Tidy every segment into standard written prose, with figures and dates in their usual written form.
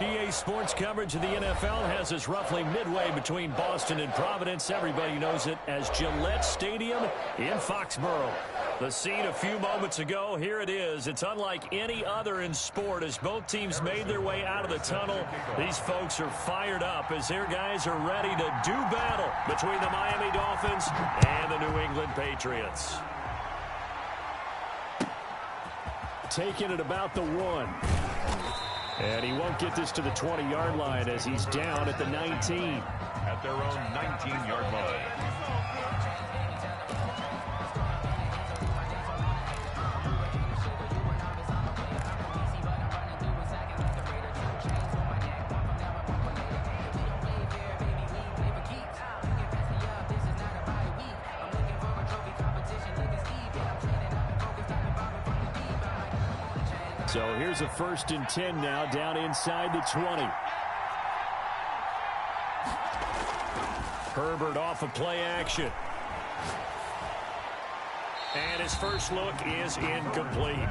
EA Sports coverage of the NFL has us roughly midway between Boston and Providence. Everybody knows it as Gillette Stadium in Foxborough. The scene a few moments ago, here it is. It's unlike any other in sport as both teams made their way out of the tunnel. These folks are fired up as their guys are ready to do battle between the Miami Dolphins and the New England Patriots. Taking it about the 1. And he won't get this to the 20-yard line as he's down at the 19. At their own 19-yard line. So here's a 1st and 10 now, down inside the 20. Herbert off of play action. And his first look is incomplete.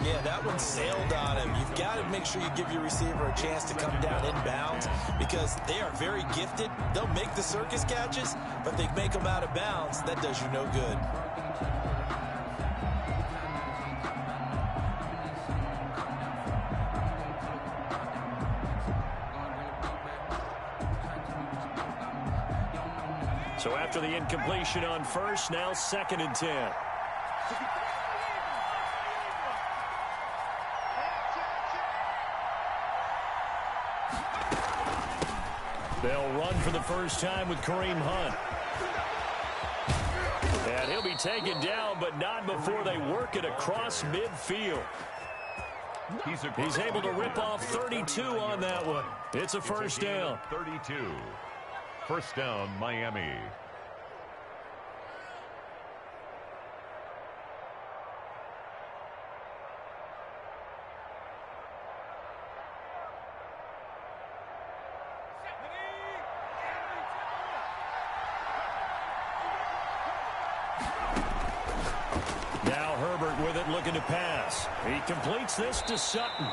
Yeah, that one sailed on him. You've got to make sure you give your receiver a chance to come down inbounds because they are very gifted. They'll make the circus catches, but they make them out of bounds. That does you no good. So after the incompletion on first, now 2nd and 10. They'll run for the first time with Kareem Hunt. And he'll be taken down, but not before they work it across midfield. He's able to rip off 32 on that one. It's a first down. 32. First down, Miami. Now Herbert with it, looking to pass. He completes this to Sutton.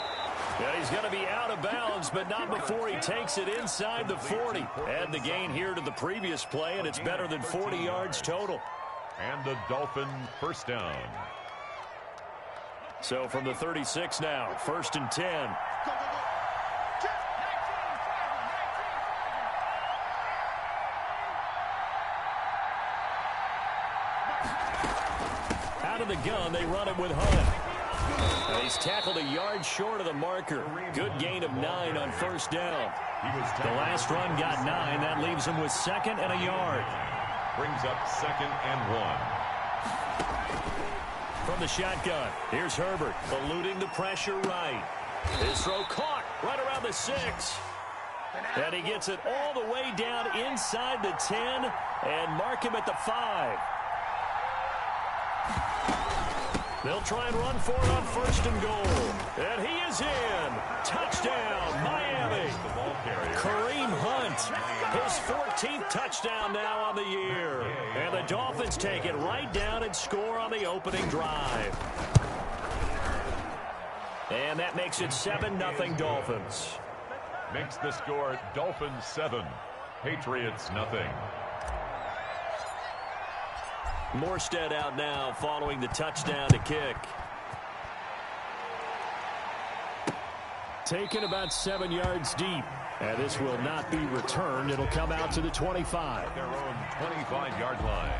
Yeah, he's going to be out of bounds, but not before he takes it inside the 40. Add the gain here to the previous play, and it's better than 40 yards total. And the Dolphin first down. So from the 36 now, 1st and 10. Out of the gun, they run it with Hunt. He's tackled a yard short of the marker. Good gain of 9 on first down. The last run got 9. That leaves him with 2nd and a yard. Brings up 2nd and 1. From the shotgun, here's Herbert, eluding the pressure right. His throw caught right around the 6. And he gets it all the way down inside the 10 and mark him at the 5. They'll try and run for it on 1st and goal. And he is in. Touchdown, Miami. Kareem Hunt, his 14th touchdown now on the year. And the Dolphins take it right down and score on the opening drive. And that makes it 7-0 Dolphins. Makes the score Dolphins 7, Patriots nothing. Morstead out now following the touchdown to kick. Taken about 7 yards deep. And this will not be returned. It'll come out to the 25. Their own 25-yard line.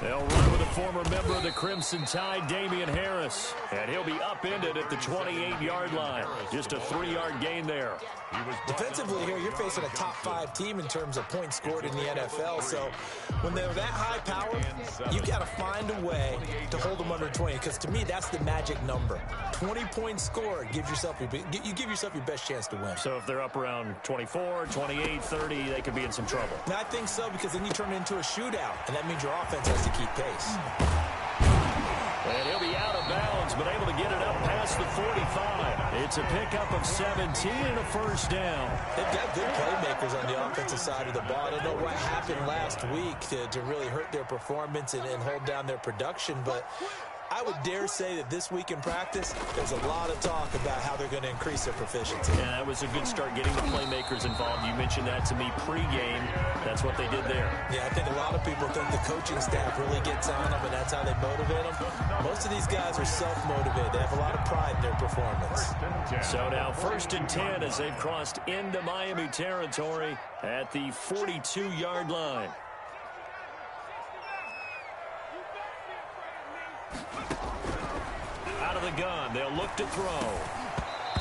They'll run with a former member of the Crimson Tide, Damian Harris. And he'll be upended at the 28-yard line. Just a 3-yard gain there. Defensively here, you're facing a top 5 team in terms of points scored in the NFL. So when they're that high power, you've got to find a way to hold them under 20. Because to me, that's the magic number. 20 points scored gives yourself you give yourself your best chance to win. So if they're up around 24, 28, 30, they could be in some trouble. And I think so, because then you turn it into a shootout, and that means your offense has to keep pace. And he'll be out of bounds, but able to get it up past the 45. It's a pickup of 17 and a first down. They've got good playmakers on the offensive side of the ball. I don't know what happened last week to really hurt their performance and hold down their production, but I would dare say that this week in practice, there's a lot of talk about how they're going to increase their proficiency. Yeah, that was a good start getting the playmakers involved. You mentioned that to me pregame. That's what they did there. Yeah, I think a lot of people think the coaching staff really gets on them, and that's how they motivate them. Most of these guys are self-motivated. They have a lot of pride in their performance. So now 1st and 10 as they've crossed into Miami territory at the 42-yard line. Out of the gun, they'll look to throw.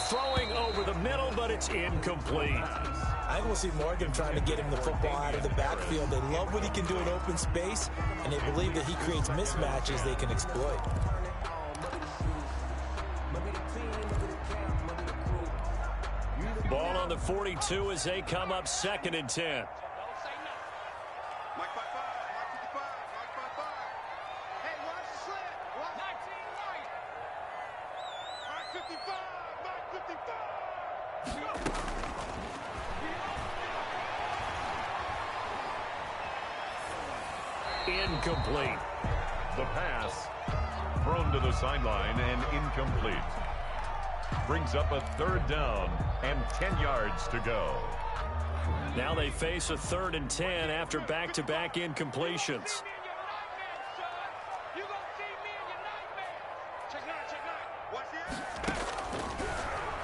Throwing over the middle, but it's incomplete. I think we'll see Morgan trying to get him the football out of the backfield. They love what he can do in open space, and they believe that he creates mismatches they can exploit. Ball on the 42 as they come up 2nd and 10. Incomplete. The pass thrown to the sideline and incomplete. Brings up a 3rd down and 10 yards to go. Now they face a 3rd and 10 after back-to-back incompletions.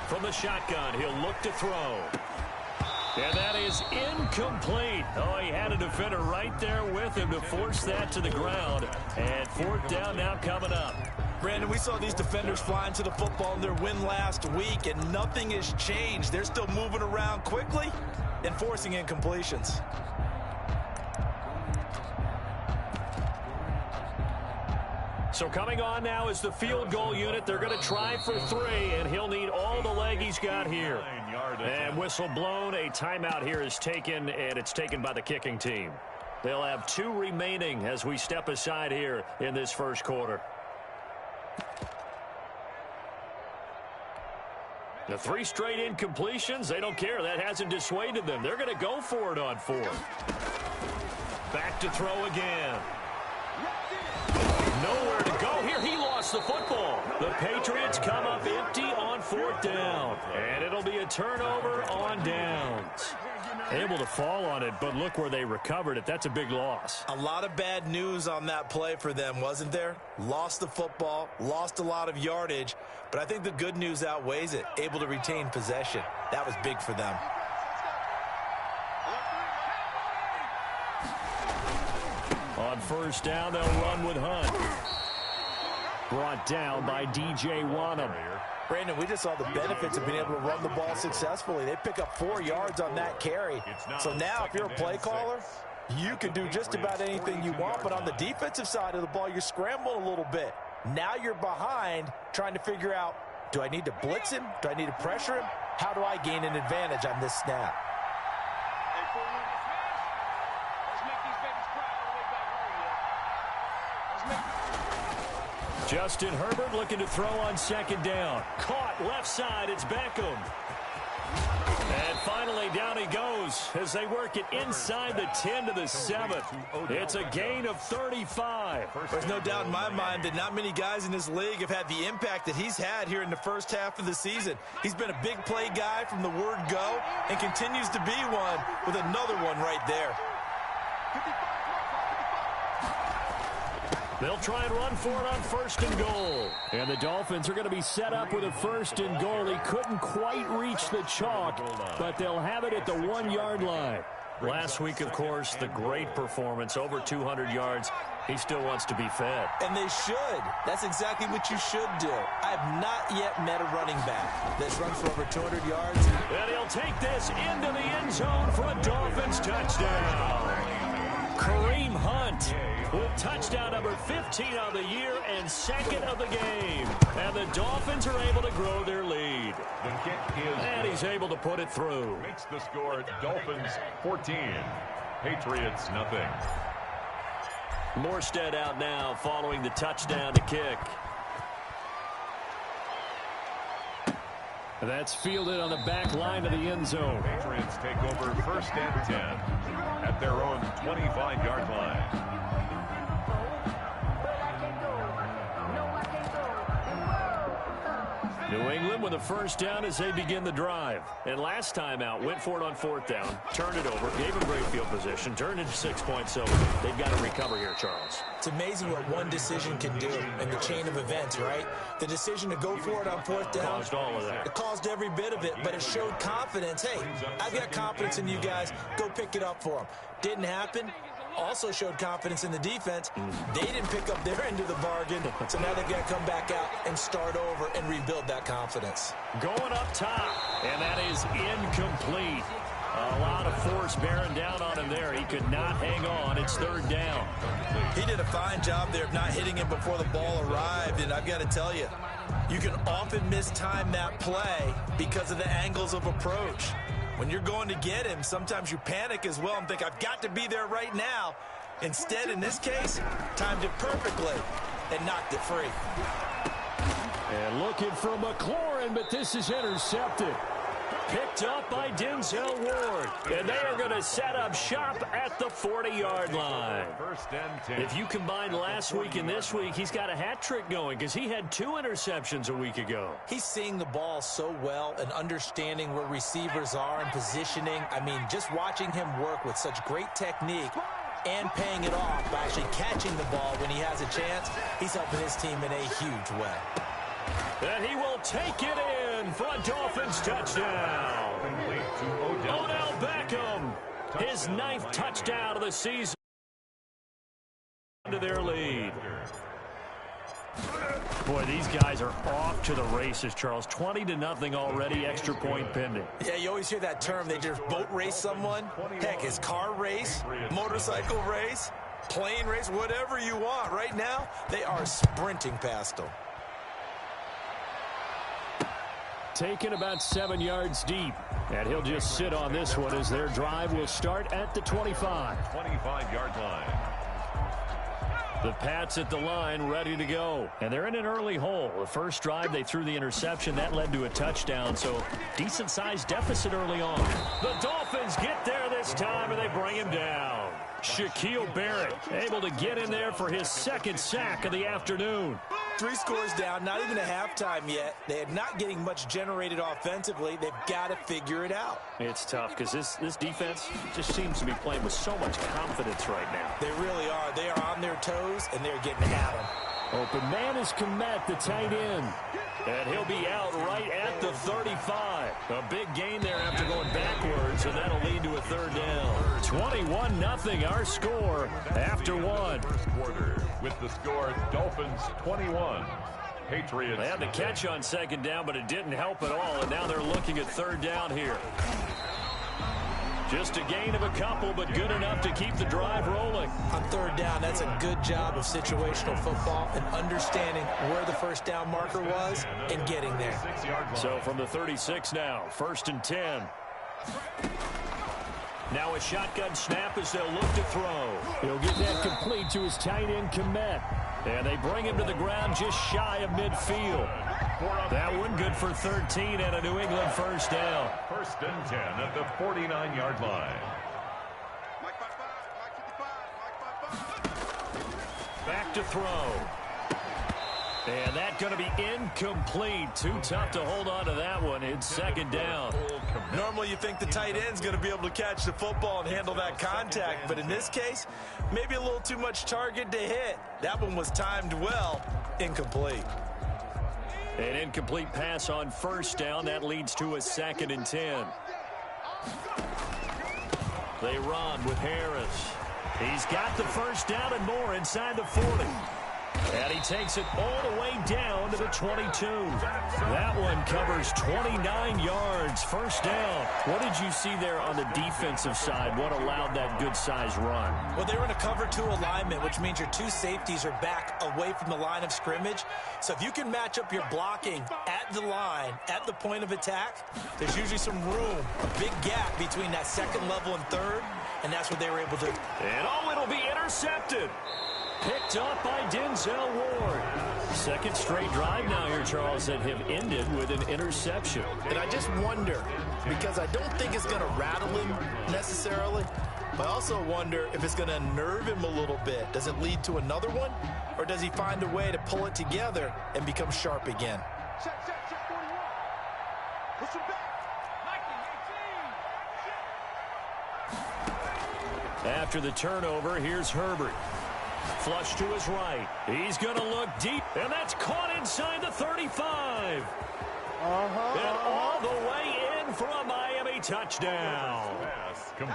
From the shotgun, he'll look to throw. And that is incomplete. Oh, he had a defender right there with him to force that to the ground. And 4th down now coming up. Brandon, we saw these defenders flying to the football in their win last week, and nothing has changed. They're still moving around quickly and forcing incompletions. So coming on now is the field goal unit. They're going to try for 3, and he'll need all the leg he's got here. And whistle blown. A timeout here is taken, and it's taken by the kicking team. They'll have 2 remaining as we step aside here in this first quarter. The 3 straight incompletions, they don't care. That hasn't dissuaded them. They're going to go for it on 4th. Back to throw again. Nowhere to go here. He lost the football. The Patriots come up empty on 4th down. And it'll be a turnover on downs. Able to fall on it, but look where they recovered it. That's a big loss. A lot of bad news on that play for them, wasn't there? Lost the football, lost a lot of yardage, but I think the good news outweighs it. Able to retain possession. That was big for them. On 1st down, they'll run with Hunt. Brought down by DJ Wonnum. Brandon, we just saw the benefits of being able to run the ball successfully. They pick up 4 yards on that carry. So now if you're a play caller, you can do just about anything you want. But on the defensive side of the ball, you're scrambling a little bit. Now you're behind trying to figure out, do I need to blitz him? Do I need to pressure him? How do I gain an advantage on this snap? Justin Herbert looking to throw on 2nd down. Caught left side. It's Beckham. And finally down he goes as they work it inside the 10 to the 7. It's a gain of 35. There's no doubt in my mind that not many guys in this league have had the impact that he's had here in the first half of the season. He's been a big play guy from the word go and continues to be one with another one right there. They'll try and run for it on 1st and goal. And the Dolphins are going to be set up with a 1st and goal. He couldn't quite reach the chalk, but they'll have it at the 1-yard line. Last week, of course, the great performance, over 200 yards. He still wants to be fed. And they should. That's exactly what you should do. I have not yet met a running back that's run for over 200 yards. And he'll take this into the end zone for a Dolphins touchdown. Kareem Hunt with touchdown number 15 of the year and second of the game. And the Dolphins are able to grow their lead. The kick is... And he's able to put it through. Makes the score Dolphins 14. Patriots nothing. Morstead out now following the touchdown to kick. That's fielded on the back line of the end zone. Patriots take over 1st and 10 at their own 25-yard line. New England with a first down as they begin the drive. And last time out, went for it on 4th down, turned it over, gave them great field position, turned into 6 points. So they've got to recover here, Charles. It's amazing what one decision can do in the chain of events, right? The decision to go for it on 4th down. Caused all of that. It caused every bit of it, but it showed confidence. Hey, I've got confidence in you guys. Go pick it up for them. Didn't happen. Also showed confidence in the defense. They didn't pick up their end of the bargain, so now they've got to come back out and start over and rebuild that confidence. Going up top, and that is incomplete. A lot of force bearing down on him there. He could not hang on. It's 3rd down. He did a fine job there of not hitting him before the ball arrived, and I've got to tell you, you can often mistime that play because of the angles of approach. When you're going to get him, sometimes you panic as well and think, I've got to be there right now. Instead, in this case, timed it perfectly and knocked it free. And looking for McLaurin, but this is intercepted. Picked up by Denzel Ward. And they are going to set up shop at the 40-yard line. 1st and 10. If you combine last week and this week, he's got a hat trick going because he had 2 interceptions a week ago. He's seeing the ball so well and understanding where receivers are and positioning. I mean, just watching him work with such great technique and paying it off by actually catching the ball when he has a chance, he's helping his team in a huge way. And he will take it in for a Dolphins touchdown. Odell Beckham, his 9th touchdown of the season to their lead. Boy, these guys are off to the races, Charles. 20-0 already, extra point pending. Yeah, you always hear that term. They just boat race someone. Heck, his car race, motorcycle race, plane race, whatever you want. Right now, they are sprinting past them. Taken about 7 yards deep. And he'll just sit on this one as their drive will start at the 25. 25-yard line. The Pats at the line ready to go. And they're in an early hole. The first drive, they threw the interception. That led to a touchdown. So decent-sized deficit early on. The Dolphins get there this time, and they bring him down. Shaquille Barrett able to get in there for his 2nd sack of the afternoon. 3 scores down, not even a halftime yet. They are not getting much generated offensively. They've got to figure it out. It's tough because this defense just seems to be playing with so much confidence right now. They really are. They are on their toes, and they're getting at them. Open man is Kmet, the tight end. And he'll be out right at the 35. A big gain there after going backwards, and that'll lead to a 3rd down. 21-0 our score after 1. First quarter with the score Dolphins 21. Patriots. They had the catch on 2nd down, but it didn't help at all, and now they're looking at 3rd down here. Just a gain of a couple, but good enough to keep the drive rolling. On 3rd down, that's a good job of situational football and understanding where the 1st down marker was and getting there. So from the 36 now, 1st and 10. Now a shotgun snap as they'll look to throw. He'll get that complete to his tight end, Kmet. And they bring him to the ground just shy of midfield. That one good for 13 and a New England 1st down. 1st and 10 at the 49-yard line. Back to throw. And that's going to be incomplete. Too tough to hold on to that one. It's 2nd down. Normally you think the tight end's going to be able to catch the football and handle that contact, but in this case, maybe a little too much target to hit. That one was timed well. Incomplete. An incomplete pass on 1st down. That leads to a 2nd and 10. They run with Harris. He's got the first down and more inside the 40. And he takes it all the way down to the 22. That one covers 29 yards. First down. What did you see there on the defensive side? What allowed that good-sized run? Well, they were in a cover 2 alignment, which means your 2 safeties are back away from the line of scrimmage. So if you can match up your blocking at the line, at the point of attack, there's usually some room, a big gap between that second level and third, and that's what they were able to do. And it'll be intercepted. Picked up by Denzel Ward. Second straight drive now here, Charles, that have ended with an interception. And I just wonder, because I don't think it's going to rattle him necessarily, but I also wonder if it's going to unnerve him a little bit. Does it lead to another one, or does he find a way to pull it together and become sharp again? Check 41. Push him back. After the turnover, here's Herbert. Flush to his right. He's going to look deep, and that's caught inside the 35. And all the way in for a Miami touchdown.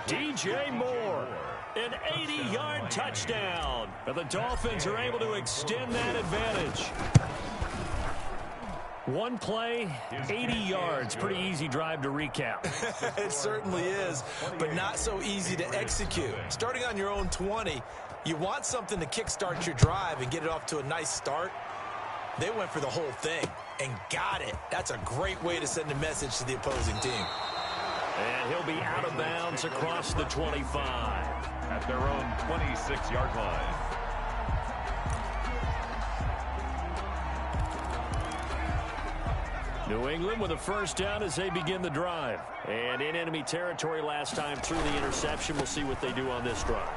DJ Moore, an 80-yard touchdown. And the Dolphins are able to extend that advantage. One play, 80 yards. Pretty easy drive to recap. It certainly is, but not so easy to execute. Starting on your own 20, you want something to kickstart your drive and get it off to a nice start. They went for the whole thing and got it. That's a great way to send a message to the opposing team. And he'll be out of bounds across the 25. At their own 26-yard line. New England with a first down as they begin the drive. And in enemy territory last time through the interception. We'll see what they do on this drive.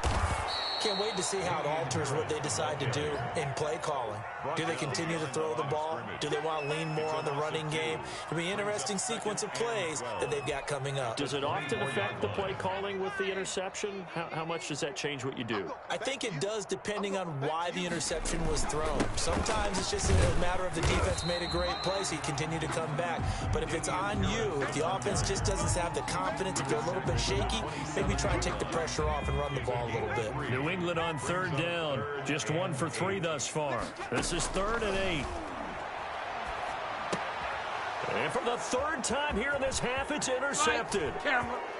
Can't wait to see how it alters what they decide to do in play calling. Do they continue to throw the ball? Do they want to lean more on the running game? It'll be an interesting sequence of plays that they've got coming up. Does it often affect the play calling with the interception? How much does that change what you do? I think it does, depending on why the interception was thrown. Sometimes it's just a matter of the defense made a great play, so you continue to come back. But if it's on you, if the offense just doesn't have the confidence, if they're a little bit shaky, maybe try and take the pressure off and run the ball a little bit. New England on third down. Just 1 for 3 thus far. This is 3rd and 8. And for the third time here in this half, it's intercepted.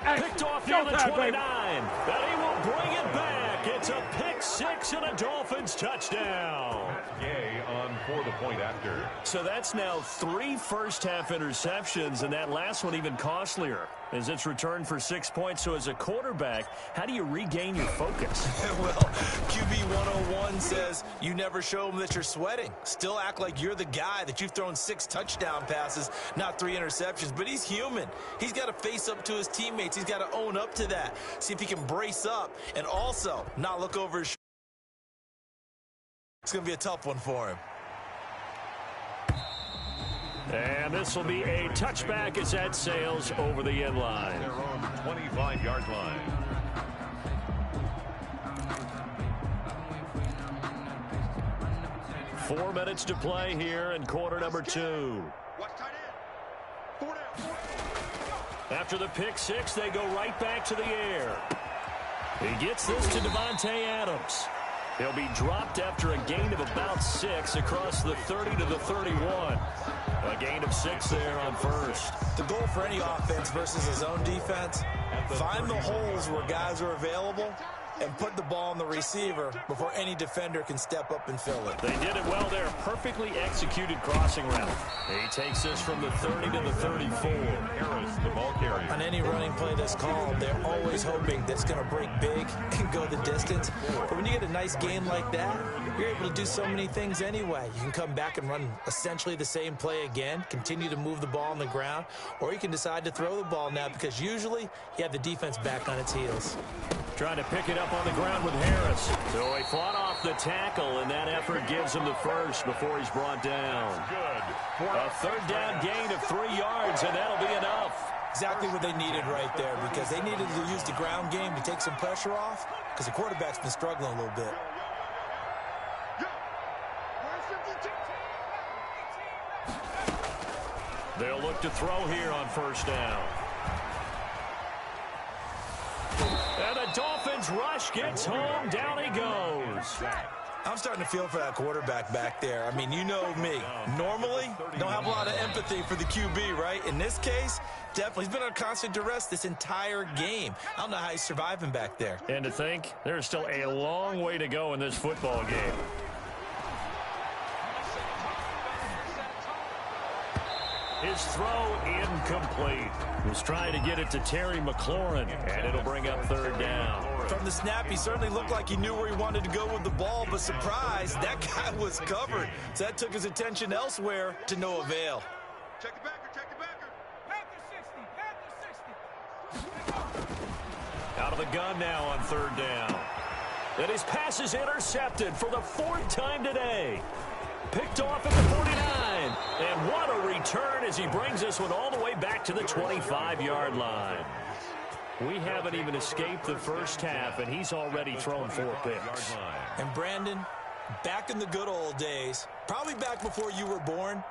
Picked off near the 29. And he will bring it back. It's a pick 6 and a Dolphins touchdown. Yay on for the point after. So that's now 3 first-half interceptions, and that last one even costlier as it's returned for 6 points. So as a quarterback, how do you regain your focus? Well, QB 101 says you never show them that you're sweating. Still act like you're the guy, that you've thrown 6 touchdown passes, not 3 interceptions. But he's human. He's got to face up to his teammates. He's got to own up to that. See if he can brace up and also not look over his shoulder. It's going to be a tough one for him. And this will be a touchback as that sails over the end line. Their own 25-yard line. Four minutes to play here in quarter number 2. After the pick 6, they go right back to the air. He gets this to Davante Adams. He'll be dropped after a gain of about 6 across the 30 to the 31. A gain of 6 there on first. The goal for any offense versus a zone defense, find the holes where guys are available and put the ball on the receiver before any defender can step up and fill it. They did it well there. Perfectly executed crossing route. He takes this from the 30 to the 34. Harris, the ball carrier. On any running play that's called, they're always hoping that's going to break big and go the distance. But when you get a nice game like that, you're able to do so many things anyway. You can come back and run essentially the same play again, continue to move the ball on the ground, or you can decide to throw the ball now because usually you have the defense back on its heels. Trying to pick it up on the ground with Harris. So he fought off the tackle, and that effort gives him the first before he's brought down. Good. A third down gain of 3 yards, and that'll be enough. Exactly what they needed right there because they needed to use the ground game to take some pressure off because the quarterback's been struggling a little bit. They'll look to throw here on first down. Perfect offense rush. Gets home. Down he goes. I'm starting to feel for that quarterback back there. I mean, you know me. Normally, don't have a lot of empathy for the QB, right? In this case, definitely. He's been under constant duress this entire game. I don't know how he's surviving back there. And to think, there's still a long way to go in this football game. His throw incomplete. Was trying to get it to Terry McLaurin, and it'll bring up third down. From the snap, he certainly looked like he knew where he wanted to go with the ball, but surprise, that guy was covered. So that took his attention elsewhere to no avail. Check the backer, check the backer. Panther 60. Out of the gun now on third down. And his pass is intercepted for the fourth time today. Picked off at the 49. And what a return as he brings this one all the way back to the 25-yard line. We haven't even escaped the first half, and he's already thrown 4 picks. And Brandon, back in the good old days, probably back before you were born,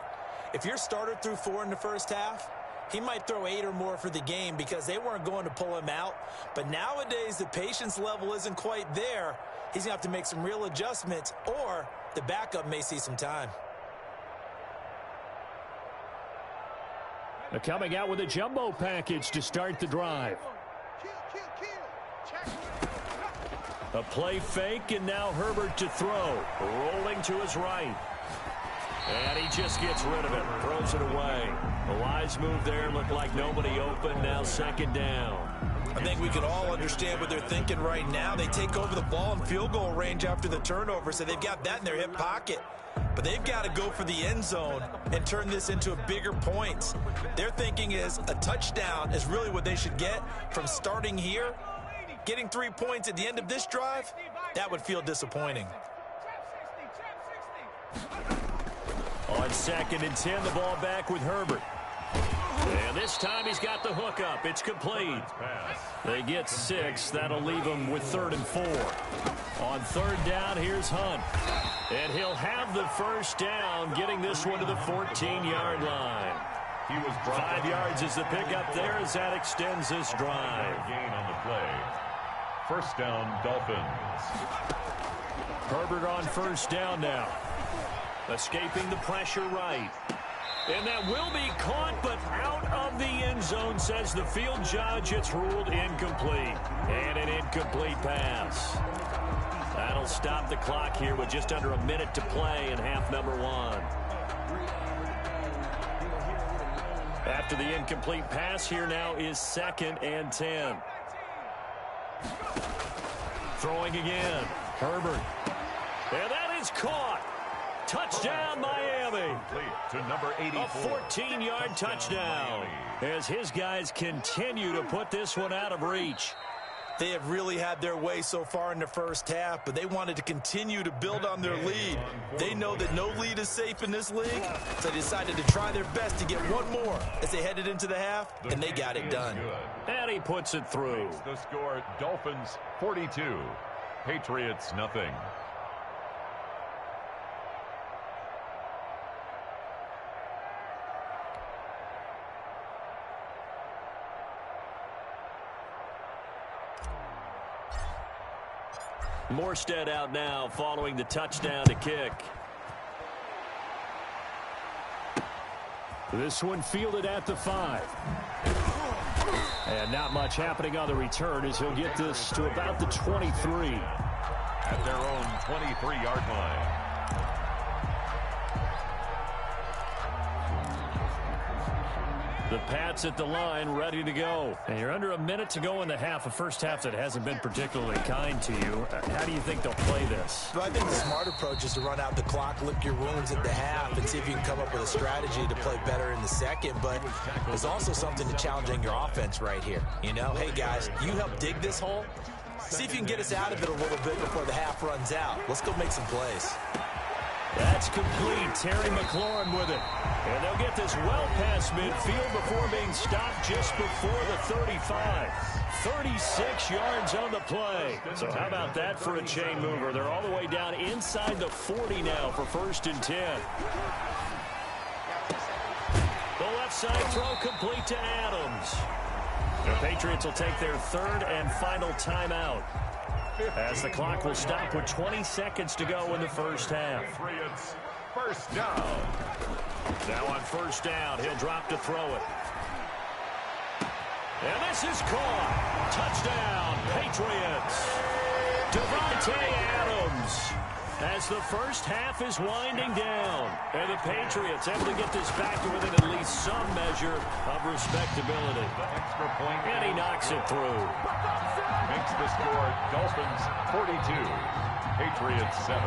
if your starter threw 4 in the first half, he might throw 8 or more for the game because they weren't going to pull him out. But nowadays, the patience level isn't quite there. He's going to have to make some real adjustments, or the backup may see some time. They're coming out with a jumbo package to start the drive. A play fake, and now Herbert to throw. Rolling to his right. And he just gets rid of it. Throws it away. A wise move there. Looked like nobody open. Now second down. I think we can all understand what they're thinking right now. They take over the ball in field goal range after the turnover, so they've got that in their hip pocket. But they've got to go for the end zone and turn this into a bigger points. Their thinking is a touchdown is really what they should get from starting here. Getting 3 points at the end of this drive, that would feel disappointing. On 2nd and 10, the ball back with Herbert. And this time he's got the hook up. It's complete. They get 6. That'll leave them with 3rd and 4. On 3rd down, here's Hunt. And he'll have the first down, getting this one to the 14-yard line. He was 5 yards is the pickup there as that extends this drive. Gain on the play. First down, Dolphins. Herbert on first down now. Escaping the pressure right. And that will be caught, but out of the end zone, says the field judge. It's ruled incomplete. And an incomplete pass. That'll stop the clock here with just under a minute to play in half number 1. After the incomplete pass, here now is 2nd and 10. Throwing again. Herbert. And that is caught. Touchdown, Miami. To number 84. A 14-yard touchdown as his guys continue to put this one out of reach. They have really had their way so far in the first half, but they wanted to continue to build on their lead. They know that no lead is safe in this league, so they decided to try their best to get one more as they headed into the half, and they got it done. And he puts it through. The score, Dolphins 42, Patriots nothing. Morstead out now following the touchdown to kick. This one fielded at the 5. And not much happening on the return as he'll get this to about the 23. At their own 23-yard line. The Pats at the line, ready to go. And you're under a minute to go in the half, a first half that hasn't been particularly kind to you. How do you think they'll play this? Well, I think the smart approach is to run out the clock, lick your wounds at the half, and see if you can come up with a strategy to play better in the second. But there's also something to challenging your offense right here. You know, hey, guys, you help dig this hole. See if you can get us out of it a little bit before the half runs out. Let's go make some plays. That's complete. Terry McLaurin with it. And they'll get this well past midfield before being stopped just before the 35. 36 yards on the play. So how about that for a chain mover? They're all the way down inside the 40 now for 1st and 10. The left side throw complete to Adams. The Patriots will take their third and final timeout as the clock will stop with 20 seconds to go in the first half. Patriots, first down. Now on first down, he'll drop to throw it. And this is caught. Touchdown, Patriots. Davante Adams. As the first half is winding down, and the Patriots able to get this back to within at least some measure of respectability. Extra point. And he knocks it through. Makes the score Dolphins 42, Patriots 7.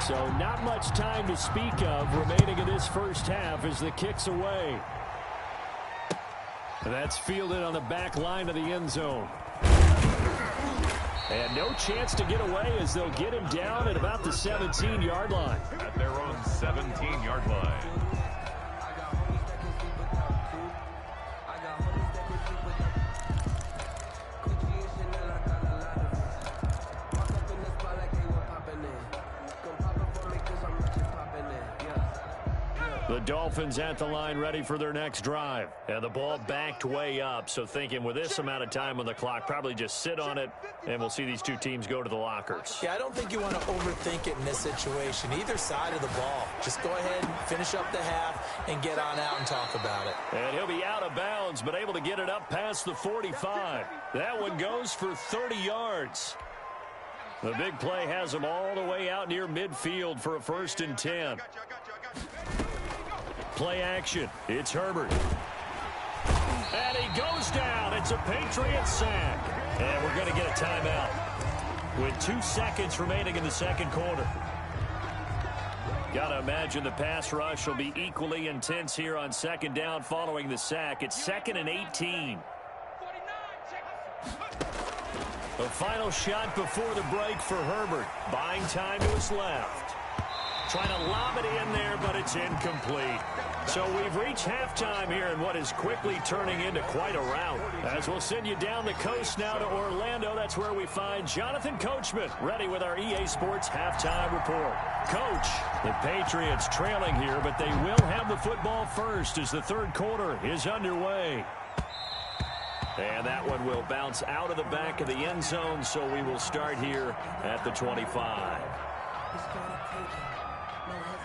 So not much time to speak of remaining in this first half as the kick's away. And that's fielded on the back line of the end zone. And no chance to get away as they'll get him down at about the 17-yard line. At their own 17-yard line. The Dolphins at the line ready for their next drive. And the ball backed way up, so thinking with this amount of time on the clock, probably just sit on it, and we'll see these two teams go to the lockers. Yeah, I don't think you want to overthink it in this situation. Either side of the ball. Just go ahead and finish up the half and get on out and talk about it. And he'll be out of bounds, but able to get it up past the 45. That one goes for 30 yards. The big play has him all the way out near midfield for a 1st and 10. Play action. It's Herbert. And he goes down. It's a Patriots sack. And we're going to get a timeout with 2 seconds remaining in the second quarter. Got to imagine the pass rush will be equally intense here on second down following the sack. It's 2nd and 18. The final shot before the break for Herbert. Buying time to his left. Trying to lob it in there, but it's incomplete. So we've reached halftime here in what is quickly turning into quite a rout. As we'll send you down the coast now to Orlando, that's where we find Jonathan Coachman, ready with our EA Sports halftime report. Coach, the Patriots trailing here, but they will have the football first as the third quarter is underway. And that one will bounce out of the back of the end zone, so we will start here at the 25.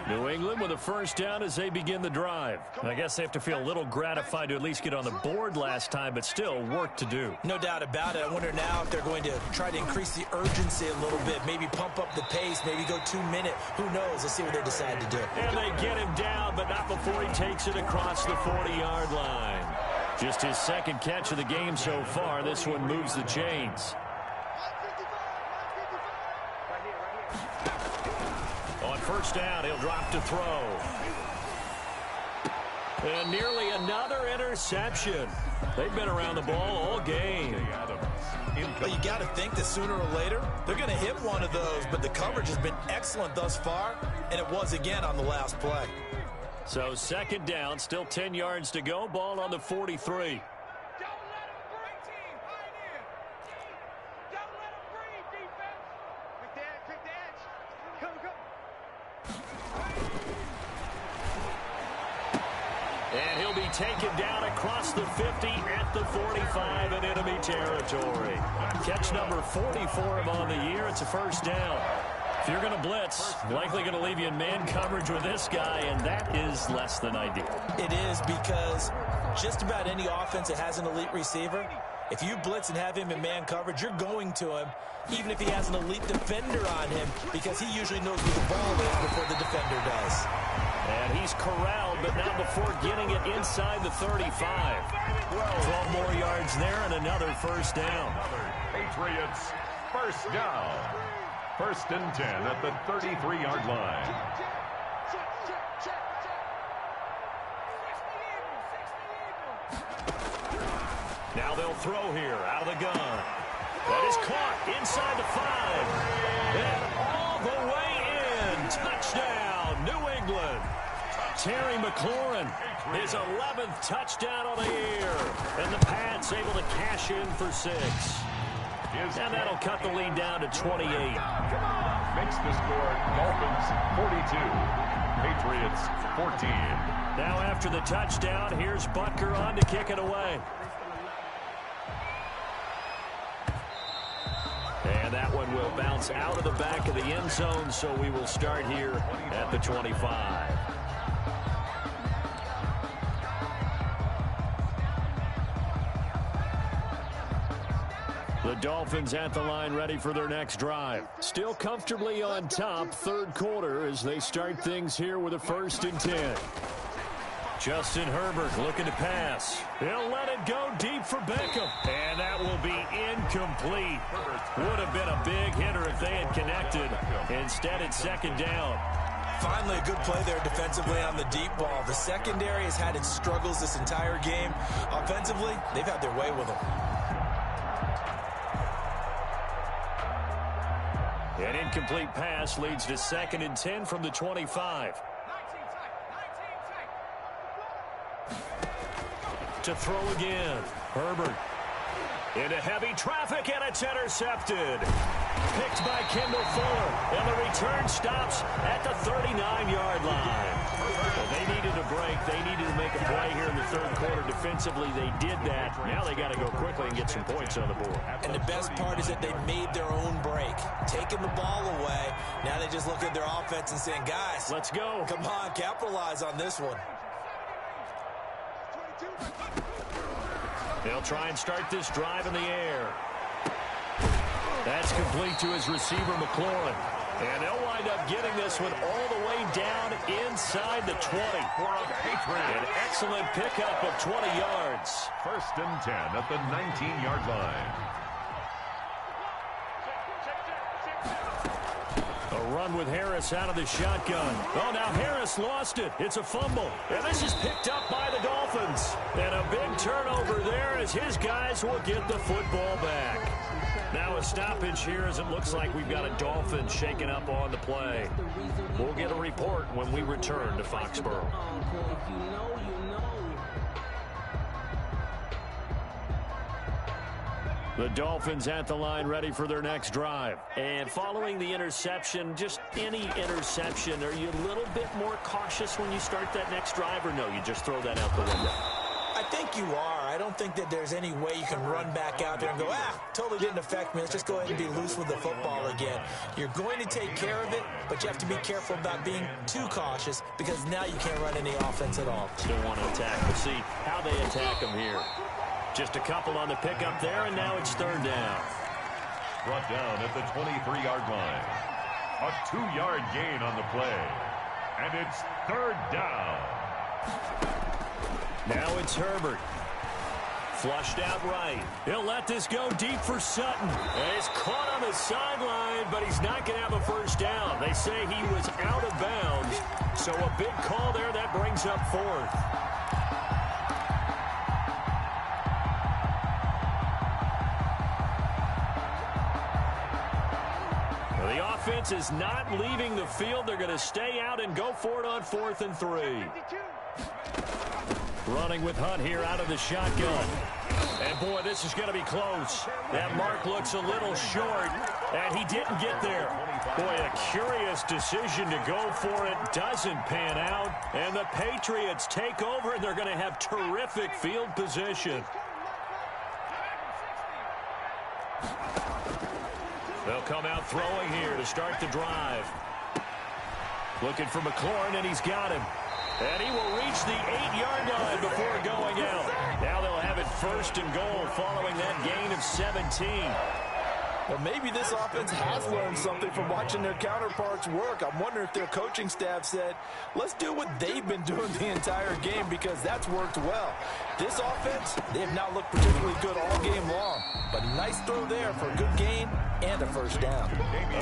New England with a first down as they begin the drive. I guess they have to feel a little gratified to at least get on the board last time, but still work to do. No doubt about it. I wonder now if they're going to try to increase the urgency a little bit, maybe pump up the pace, maybe go 2-minute. Who knows? Let's see what they decide to do. And they get him down, but not before he takes it across the 40-yard line. Just his second catch of the game so far. This one moves the chains. On first down, he'll drop to throw. And nearly another interception. They've been around the ball all game. But you got to think that sooner or later, they're going to hit one of those, but the coverage has been excellent thus far, and it was again on the last play. So second down, still 10 yards to go, ball on the 43. And he'll be taken down across the 50 at the 45 in enemy territory. Catch number 40 for him on the year. It's a first down. If you're going to blitz, likely going to leave you in man coverage with this guy, and that is less than ideal. It is, because just about any offense that has an elite receiver, if you blitz and have him in man coverage, you're going to him, even if he has an elite defender on him, because he usually knows where the ball is before the defender does. And he's corralled, but not before getting it inside the 35. 12 more yards there and another first down. Patriots, first down. 1st and 10 at the 33-yard line. Now they'll throw here out of the gun. That is caught inside the 5. And all the way in. Touchdown, New England. Terry McLaurin, his 11th touchdown of the year. And the Pats able to cash in for 6. And that'll cut the lead down to 28. Makes the score Dolphins 42, Patriots 14. Now after the touchdown, here's Butker on to kick it away. will bounce out of the back of the end zone, so we will start here at the 25. The Dolphins at the line, ready for their next drive. Still comfortably on top, third quarter, as they start things here with a 1st and 10. Justin Herbert looking to pass. He'll let it go deep for Beckham. And that will be incomplete. Would have been a big hitter if they had connected. Instead, it's 2nd down. Finally, a good play there defensively on the deep ball. The secondary has had its struggles this entire game. Offensively, they've had their way with them. An incomplete pass leads to 2nd and 10 from the 25. To throw again. Herbert into heavy traffic, and it's intercepted. Picked by Kendall Fuller, and the return stops at the 39-yard line. Well, they needed a break. They needed to make a play here in the third quarter. Defensively, they did that. Now they got to go quickly and get some points on the board. And the best part is that they made their own break. Taking the ball away. Now they just look at their offense and saying, guys, let's go. Come on, capitalize on this one. They'll try and start this drive in the air. That's complete to his receiver, McLaurin. And they'll wind up getting this one all the way down inside the 20. An excellent pickup of 20 yards. 1st and 10 at the 19-yard line. A run with Harris out of the shotgun. Oh, now Harris lost it. It's a fumble. And this is picked up by the Dolphins. And a big turnover there as his guys will get the football back. Now a stoppage here as it looks like we've got a Dolphin shaking up on the play. We'll get a report when we return to Foxborough. The Dolphins at the line, ready for their next drive. And following the interception, just any interception, are you a little bit more cautious when you start that next drive, or no, you just throw that out the window? I think you are. I don't think that there's any way you can run back out there and go, totally didn't affect me. Let's just go ahead and be loose with the football again. You're going to take care of it, but you have to be careful about being too cautious because now you can't run any offense at all. Still want to attack. We'll see how they attack them here. Just a couple on the pickup there, and now it's 3rd down. Brought down at the 23-yard line. A 2-yard gain on the play. And it's 3rd down. Now it's Herbert. Flushed out right. He'll let this go deep for Sutton. And he's caught on the sideline, but he's not going to have a 1st down. They say he was out of bounds. So a big call there. That brings up 4th. The offense is not leaving the field. They're going to stay out and go for it on 4th and 3. Running with Hunt here out of the shotgun. And, boy, this is going to be close. That mark looks a little short, and he didn't get there. Boy, a curious decision to go for it. Doesn't pan out. And the Patriots take over, and they're going to have terrific field position. They'll come out throwing here to start the drive. Looking for McLaurin, and he's got him. And he will reach the 8-yard line before going out. Now they'll have it 1st and goal following that gain of 17. Well, maybe this offense has learned something from watching their counterparts work. I'm wondering if their coaching staff said, let's do what they've been doing the entire game because that's worked well. This offense, they have not looked particularly good all game long. But nice throw there for a good gain and a 1st down.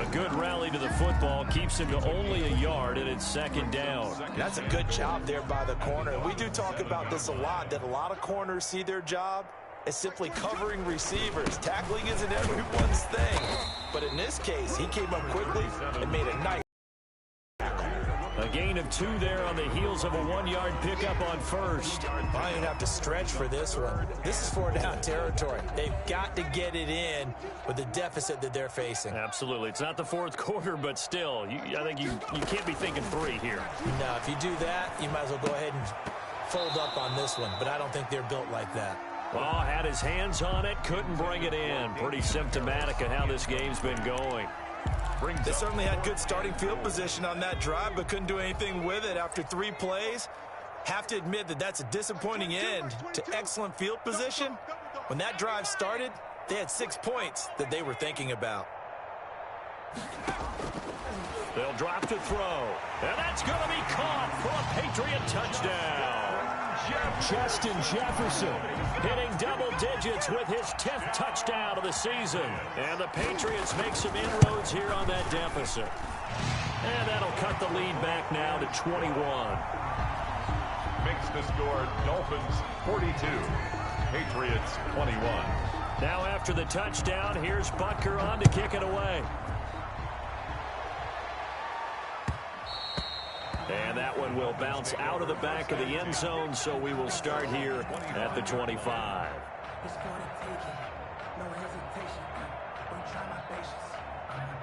A good rally to the football keeps him to only a yard, and it's 2nd down. That's a good job there by the corner. We do talk about this a lot, that a lot of corners see their job as simply covering receivers. Tackling isn't everyone's thing. But in this case, he came up quickly and made a nice tackle. A gain of 2 there on the heels of a 1-yard pickup on 1st. I don't have to stretch for this one. This is 4-down territory. They've got to get it in with the deficit that they're facing. Absolutely. It's not the 4th quarter, but still, I think you can't be thinking 3 here. No, if you do that, you might as well go ahead and fold up on this one. But I don't think they're built like that. Oh, had his hands on it, couldn't bring it in. Pretty symptomatic of how this game's been going. They certainly had good starting field position on that drive, but couldn't do anything with it after 3 plays. Have to admit that that's a disappointing end to excellent field position. When that drive started, they had 6 points that they were thinking about. They'll drop to throw. And that's going to be caught for a Patriot touchdown. Justin Jefferson hitting double digits with his 10th touchdown of the season. And the Patriots make some inroads here on that deficit. And that'll cut the lead back now to 21. Makes the score Dolphins 42, Patriots 21. Now after the touchdown, here's Butker on to kick it away. And that one will bounce out of the back of the end zone, so we will start here at the 25.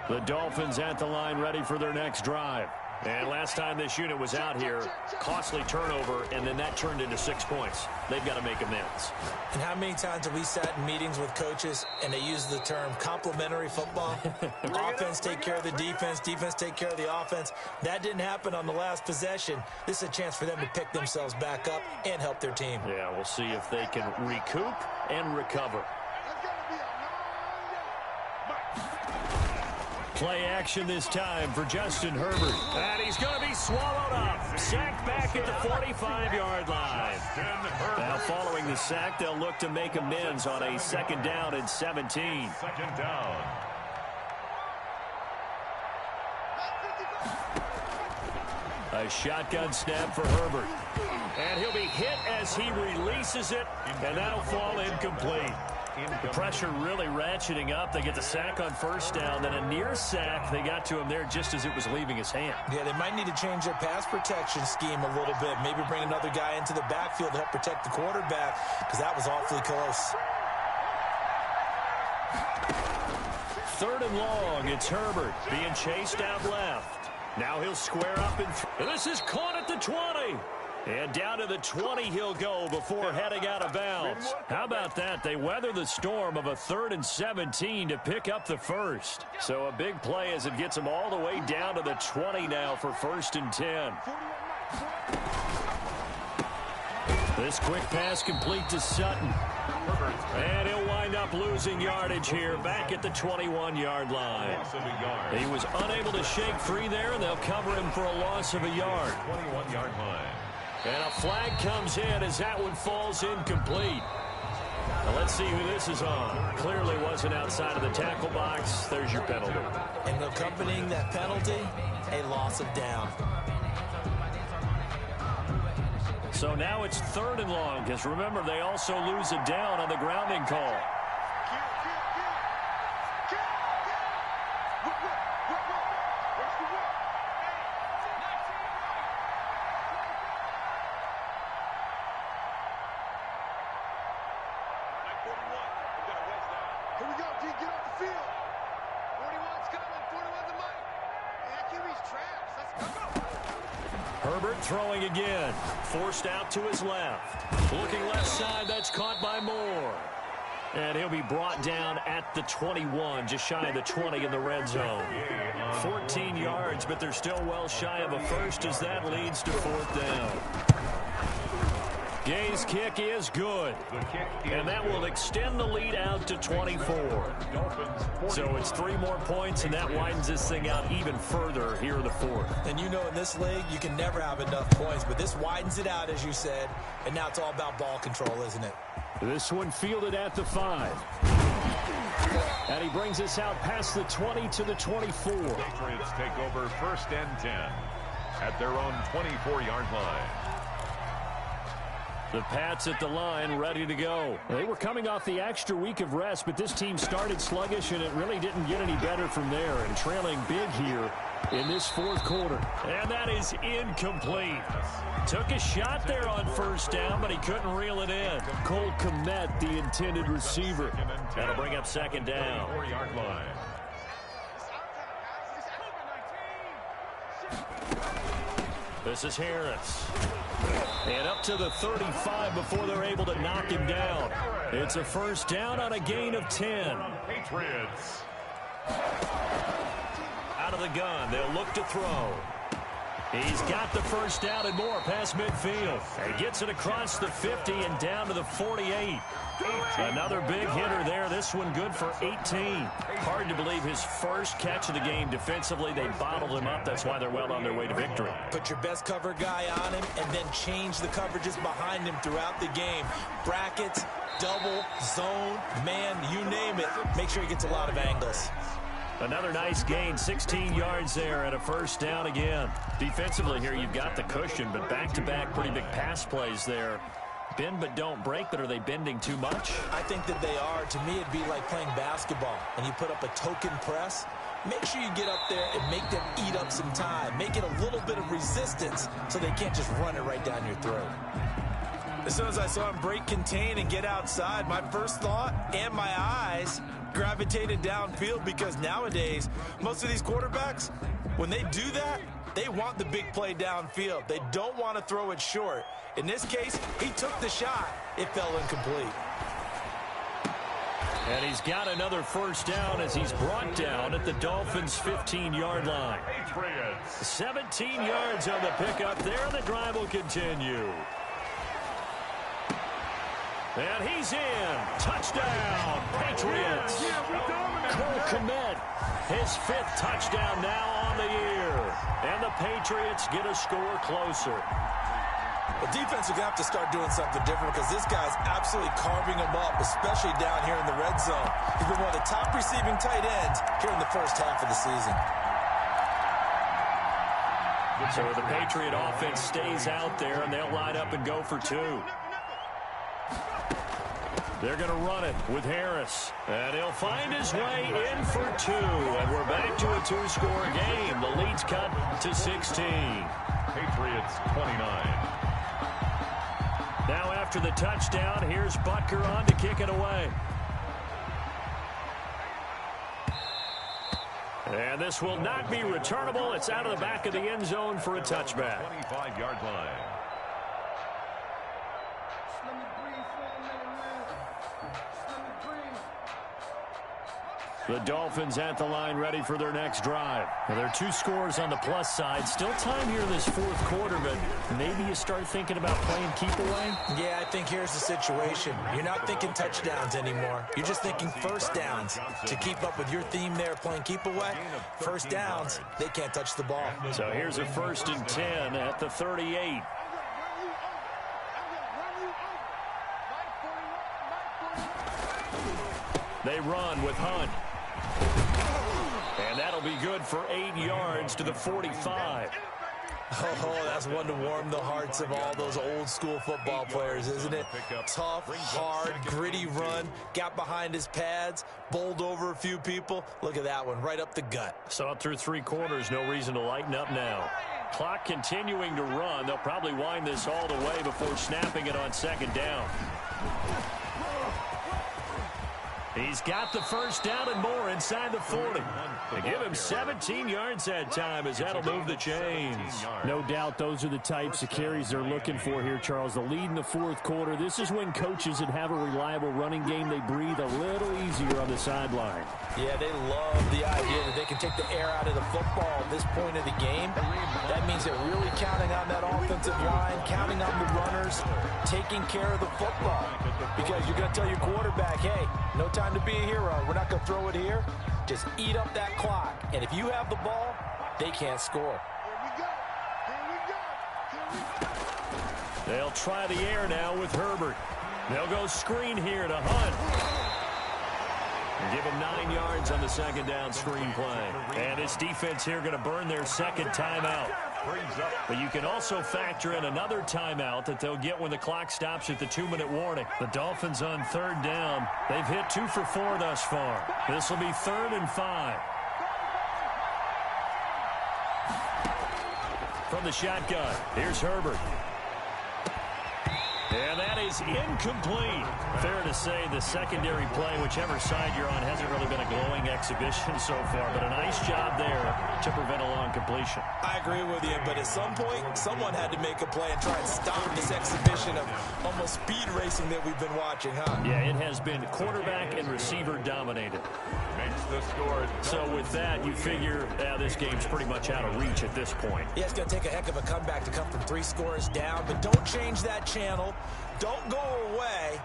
The Dolphins at the line ready for their next drive. And last time this unit was out here, costly turnover, and then that turned into 6 points. They've got to make amends. And how many times have we sat in meetings with coaches and they use the term complementary football? Offense take care of the defense, defense take care of the offense. That didn't happen on the last possession. This is a chance for them to pick themselves back up and help their team. Yeah, we'll see if they can recoup and recover. Play action this time for Justin Herbert. And he's going to be swallowed up. Sacked back at the 45-yard line. Now following the sack, they'll look to make amends on a 2nd down and 17. 2nd down. A shotgun snap for Herbert. And he'll be hit as he releases it, and that'll fall incomplete. The pressure really ratcheting up. They get the sack on 1st down, then a near sack. They got to him there just as it was leaving his hand. Yeah, they might need to change their pass protection scheme a little bit. Maybe bring another guy into the backfield to help protect the quarterback, because that was awfully close. 3rd and long. It's Herbert being chased out left. Now he'll square up and this is caught at the 20. And down to the 20 he'll go before heading out of bounds. How about that? They weather the storm of a 3rd and 17 to pick up the 1st. So a big play as it gets them all the way down to the 20 now for 1st and 10. This quick pass complete to Sutton. And he'll wind up losing yardage here back at the 21-yard line. He was unable to shake free there, and they'll cover him for a loss of a yard. 21-yard line. And a flag comes in as that one falls incomplete. Now let's see who this is on. Clearly wasn't outside of the tackle box. There's your penalty. And accompanying that penalty, a loss of down. So now it's 3rd and long, because remember, they also lose a down on the grounding call. Here we go, D, get off the field. 41's coming, 41's the mic. Man, QB's trash. Let's go. Herbert throwing again. Forced out to his left. Looking left side, that's caught by Moore. And he'll be brought down at the 21, just shy of the 20 in the red zone. 14 yards, but they're still well shy of a first as that leads to 4th down. Gay's kick is good, and that will extend the lead out to 24. So it's 3 more points, and that widens this thing out even further here in the 4th. And you know in this league, you can never have enough points, but this widens it out, as you said, and now it's all about ball control, isn't it? This one fielded at the 5. And he brings us out past the 20 to the 24. Patriots take over 1st and 10 at their own 24-yard line. The Pats at the line, ready to go. They were coming off the extra week of rest, but this team started sluggish, and it really didn't get any better from there. And trailing big here in this 4th quarter. And that is incomplete. Took a shot there on 1st down, but he couldn't reel it in. Cole Kmet, the intended receiver. That'll bring up 2nd down. 4-yard line. This is Harris. And up to the 35 before they're able to knock him down. It's a first down on a gain of 10. Patriots. Out of the gun, they'll look to throw. He's got the first down and more past midfield. And gets it across the 50 and down to the 48. Another big hitter there. This one good for 18. Hard to believe his first catch of the game defensively. They bottled him up. That's why they're well on their way to victory. Put your best cover guy on him and then change the coverages behind him throughout the game. Brackets, double, zone, man, you name it. Make sure he gets a lot of angles. Another nice gain, 16 yards there and a first down again. Defensively here, you've got the cushion, but back-to-back pretty big pass plays there. Bend but don't break, but are they bending too much? I think that they are. To me, it'd be like playing basketball, and you put up a token press. Make sure you get up there and make them eat up some time. Make it a little bit of resistance so they can't just run it right down your throat. As soon as I saw him break contain and get outside, my first thought and my eyes gravitated downfield, because nowadays, most of these quarterbacks, when they do that, they want the big play downfield. They don't want to throw it short. In this case, he took the shot. It fell incomplete. And he's got another first down as he's brought down at the Dolphins' 15-yard line. 17 yards on the pickup there, and the drive will continue. And he's in. Touchdown, Patriots. Cole Kmet, his 5th touchdown now on the year. And the Patriots get a score closer. The defense are going to have to start doing something different, because this guy's absolutely carving them up, especially down here in the red zone. He's been one of the top receiving tight ends here in the first half of the season. So the Patriot offense stays out there, and they'll line up and go for 2. They're going to run it with Harris. And he'll find his way in for 2. And we're back to a 2-score game. The lead's cut to 16. Patriots 29. Now after the touchdown, here's Butker on to kick it away. And this will not be returnable. It's out of the back of the end zone for a touchback. 25-yard line. The Dolphins at the line ready for their next drive. Now, there are 2 scores on the plus side. Still time here in this 4th quarter, but maybe you start thinking about playing keep away? Yeah, I think here's the situation. You're not thinking touchdowns anymore. You're just thinking first downs. To keep up with your theme there, playing keep away, first downs, they can't touch the ball. So here's a 1st and 10 at the 38. They run with Hunt. And that'll be good for 8 yards to the 45. Oh, that's one to warm the hearts of all those old school football players, isn't it? Tough, hard, gritty run, got behind his pads, bowled over a few people. Look at that one, right up the gut. Saw it through 3 quarters, no reason to lighten up now. Clock continuing to run. They'll probably wind this all the way before snapping it on 2nd down. He's got the first down and more inside the 40. They give him 17 yards that time, as that'll move the chains. No doubt those are the types of carries they're looking for here, Charles. The lead in the 4th quarter. This is when coaches that have a reliable running game, they breathe a little easier on the sideline. Yeah, they love the idea that they can take the air out of the football at this point of the game. That means they're really counting on that offensive line, counting on the runners, taking care of the football. Because you're going to tell your quarterback, hey, no time to be a hero. We're not going to throw it here. Just eat up that clock. And if you have the ball, they can't score. They'll try the air now with Herbert. They'll go screen here to Hunt. And give him 9 yards on the 2nd down screen play. And this defense here going to burn their 2nd timeout. But you can also factor in another timeout that they'll get when the clock stops at the 2-minute warning. The Dolphins on 3rd down. They've hit 2 for 4 thus far. This will be 3rd and 5. From the shotgun, here's Herbert. And that is incomplete. Fair to say the secondary play, whichever side you're on, hasn't really been a glowing exhibition so far, but a nice job there to prevent a long completion. I agree with you, but at some point, someone had to make a play and try and stop this exhibition of almost speed racing that we've been watching, huh? Yeah, it has been quarterback and receiver dominated. Makes the score. So with that, you figure this game's pretty much out of reach at this point. Yeah, it's going to take a heck of a comeback to come from 3 scores down, but don't change that channel. Don't go away.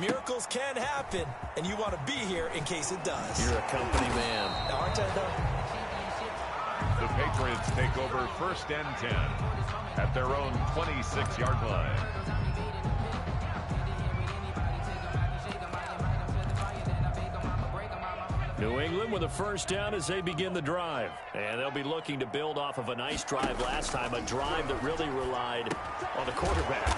Miracles can happen, and you want to be here in case it does. You're a company man. Aren't I, though? The Patriots take over 1st and 10 at their own 26-yard line. New England with a first down as they begin the drive. And they'll be looking to build off of a nice drive last time, a drive that really relied on the quarterback.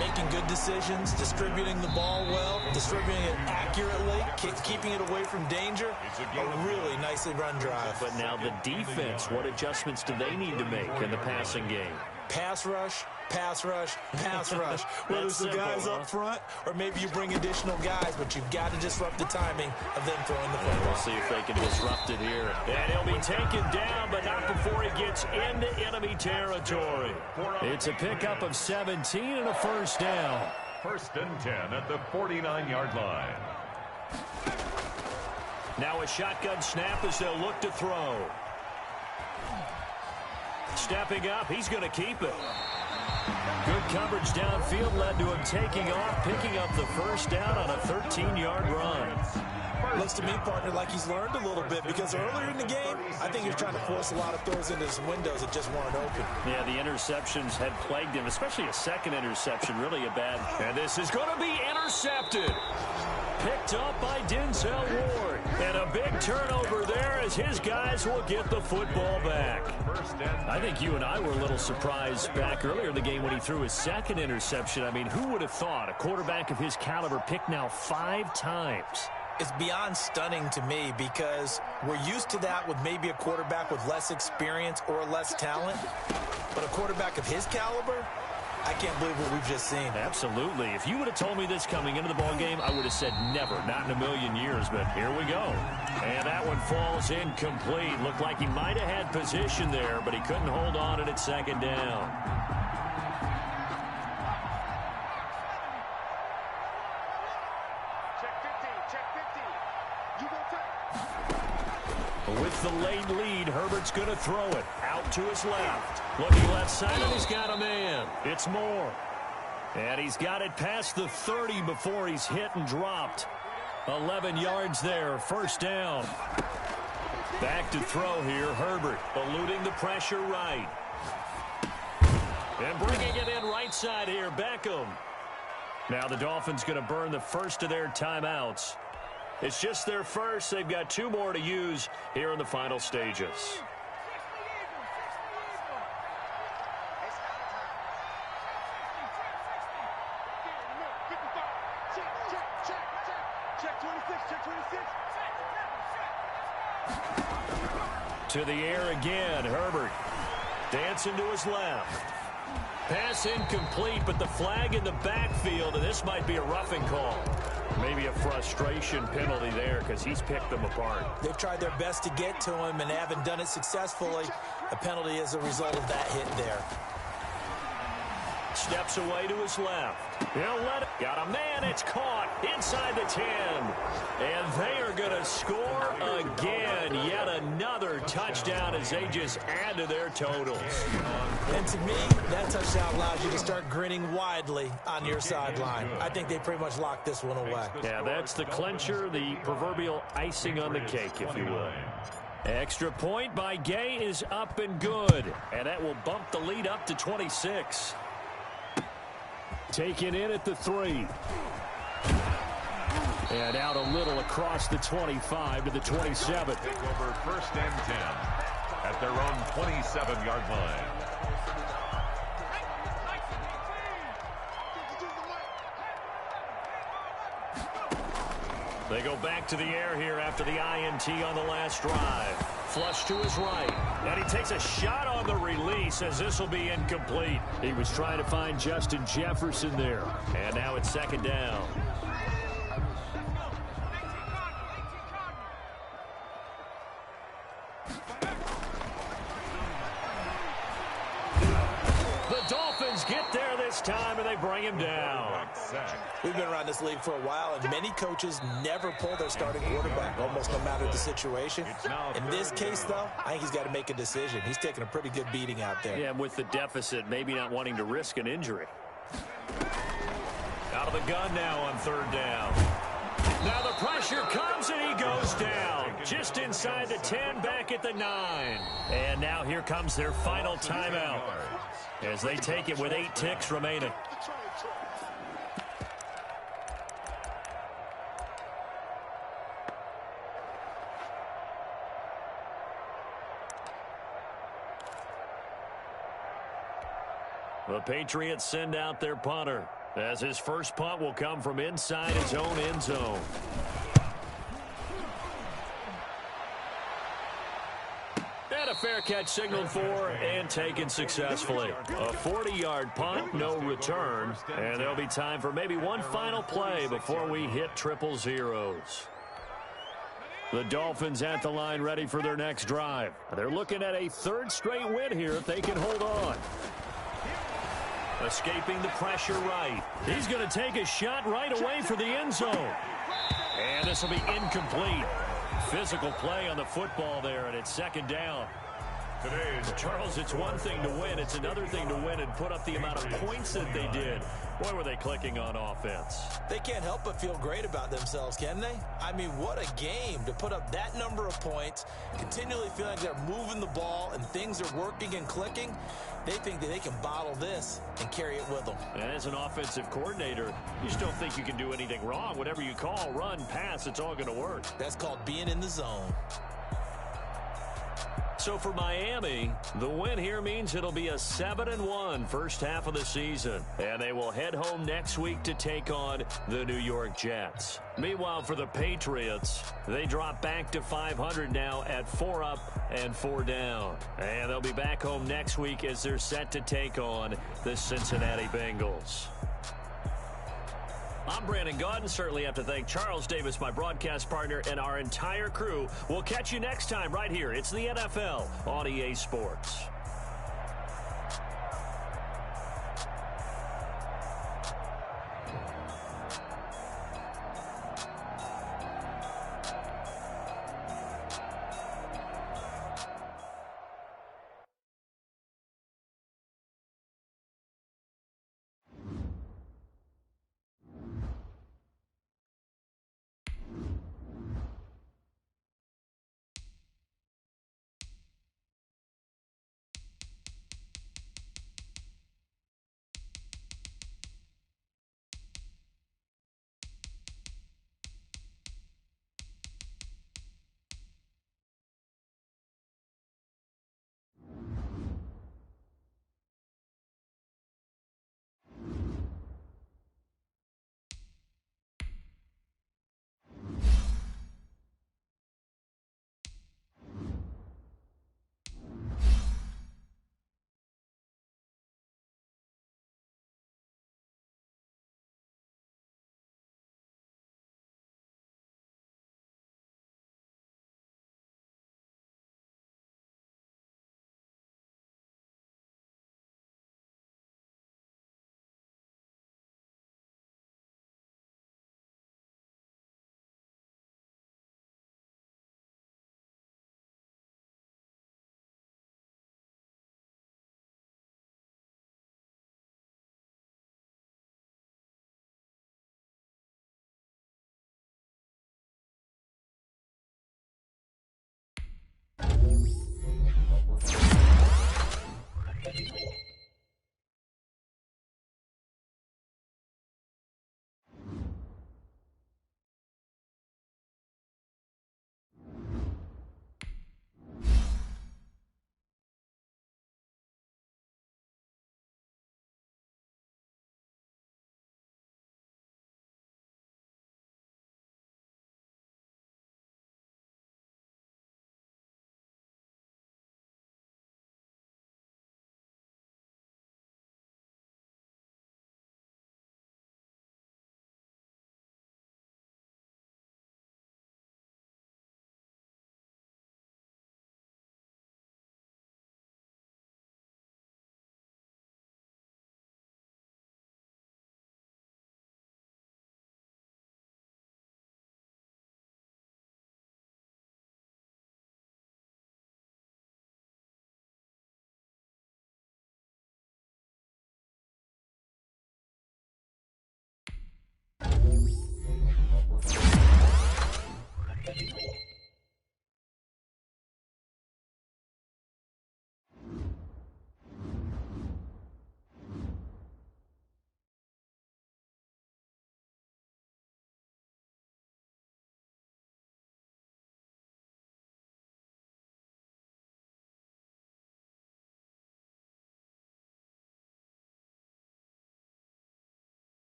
Making good decisions, distributing the ball well, distributing it accurately, keeping it away from danger. A really nicely run drive. But now the defense, what adjustments do they need to make in the passing game? Pass rush, pass rush, pass rush. Whether it's the guys up front or maybe you bring additional guys, but you've got to disrupt the timing of them throwing the football. We'll see if they can disrupt it here. And he'll be taken down, but not before he gets into enemy territory. It's a pickup of 17 and a first down. 1st and 10 at the 49-yard line. Now a shotgun snap as they'll look to throw. Stepping up, he's going to keep it. Good coverage downfield led to him taking off, picking up the first down on a 13-yard run. Looks to me, partner, like he's learned a little bit because earlier in the game, I think he was trying to force a lot of throws into his windows that just weren't open. Yeah, the interceptions had plagued him, especially a second interception, really a bad. And this is going to be intercepted. Picked up by Denzel Ward. And a big turnover there as his guys will get the football back. I think you and I were a little surprised back earlier in the game when he threw his second interception. I mean, who would have thought a quarterback of his caliber picked now 5 times? It's beyond stunning to me because we're used to that with maybe a quarterback with less experience or less talent. But a quarterback of his caliber, I can't believe what we've just seen. Absolutely. If you would have told me this coming into the ball game, I would have said never, not in a million years, but here we go. And that one falls incomplete. Looked like he might have had position there, but he couldn't hold on at 2nd down. With the late lead, Herbert's going to throw it out to his left. Looking left side, and he's got a man. It's Moore. And he's got it past the 30 before he's hit and dropped. 11 yards there, first down. Back to throw here, Herbert, eluding the pressure right. And bringing it in right side here, Beckham. Now the Dolphins going to burn the first of their timeouts. It's just their first. They've got 2 more to use here in the final stages. To the air again, Herbert. Dancing to his left. Pass incomplete, but the flag in the backfield, and this might be a roughing call. Maybe a frustration penalty there because he's picked them apart. They've tried their best to get to him and haven't done it successfully. A penalty as a result of that hit there. Steps away to his left. He'll let it. Got a man. It's caught inside the 10. And they are going to score again. Yet another touchdown as they just add to their totals. And to me, that touchdown allows you to start grinning widely on your sideline. I think they pretty much locked this one away. Yeah, that's the clincher, the proverbial icing on the cake, if you will. Extra point by Gay is up and good. And that will bump the lead up to 26. Taken in at the 3. And out a little across the 25 to the 27. Take over 1st and 10 at their own 27-yard line. They go back to the air here after the INT on the last drive. Flush to his right. And he takes a shot on the release as this will be incomplete. He was trying to find Justin Jefferson there. And now it's second down. The Dolphins get there this time, and they bring him down. We've been around this league for a while, and many coaches never pull their starting quarterback, almost no matter the situation. In this case, though, I think he's got to make a decision. He's taking a pretty good beating out there. Yeah, and with the deficit, maybe not wanting to risk an injury. Out of the gun now on third down. Now the pressure comes, and he goes down. Just inside the 10, back at the 9. And now here comes their final timeout as they take it with 8 ticks remaining. The Patriots send out their punter, as his first punt will come from inside his own end zone. And a fair catch signaled for and taken successfully. A 40-yard punt, no return, and there'll be time for maybe one final play before we hit triple zeros. The Dolphins at the line ready for their next drive. They're looking at a third straight win here if they can hold on. Escaping the pressure right. He's going to take a shot right away for the end zone. And this will be incomplete. Physical play on the football there, and it's second down. Charles, it's one thing to win. It's another thing to win and put up the amount of points that they did. Boy, were they clicking on offense. They can't help but feel great about themselves, can they? I mean, what a game to put up that number of points, continually feeling like they're moving the ball and things are working and clicking. They think that they can bottle this and carry it with them. And as an offensive coordinator, you just don't think you can do anything wrong. Whatever you call, run, pass, it's all going to work. That's called being in the zone. So for Miami, the win here means it'll be a 7-1 first half of the season. And they will head home next week to take on the New York Jets. Meanwhile, for the Patriots, they drop back to 500 now at 4 up and 4 down. And they'll be back home next week as they're set to take on the Cincinnati Bengals. I'm Brandon Gaudin. Certainly have to thank Charles Davis, my broadcast partner, and our entire crew. We'll catch you next time right here. It's the NFL on EA Sports.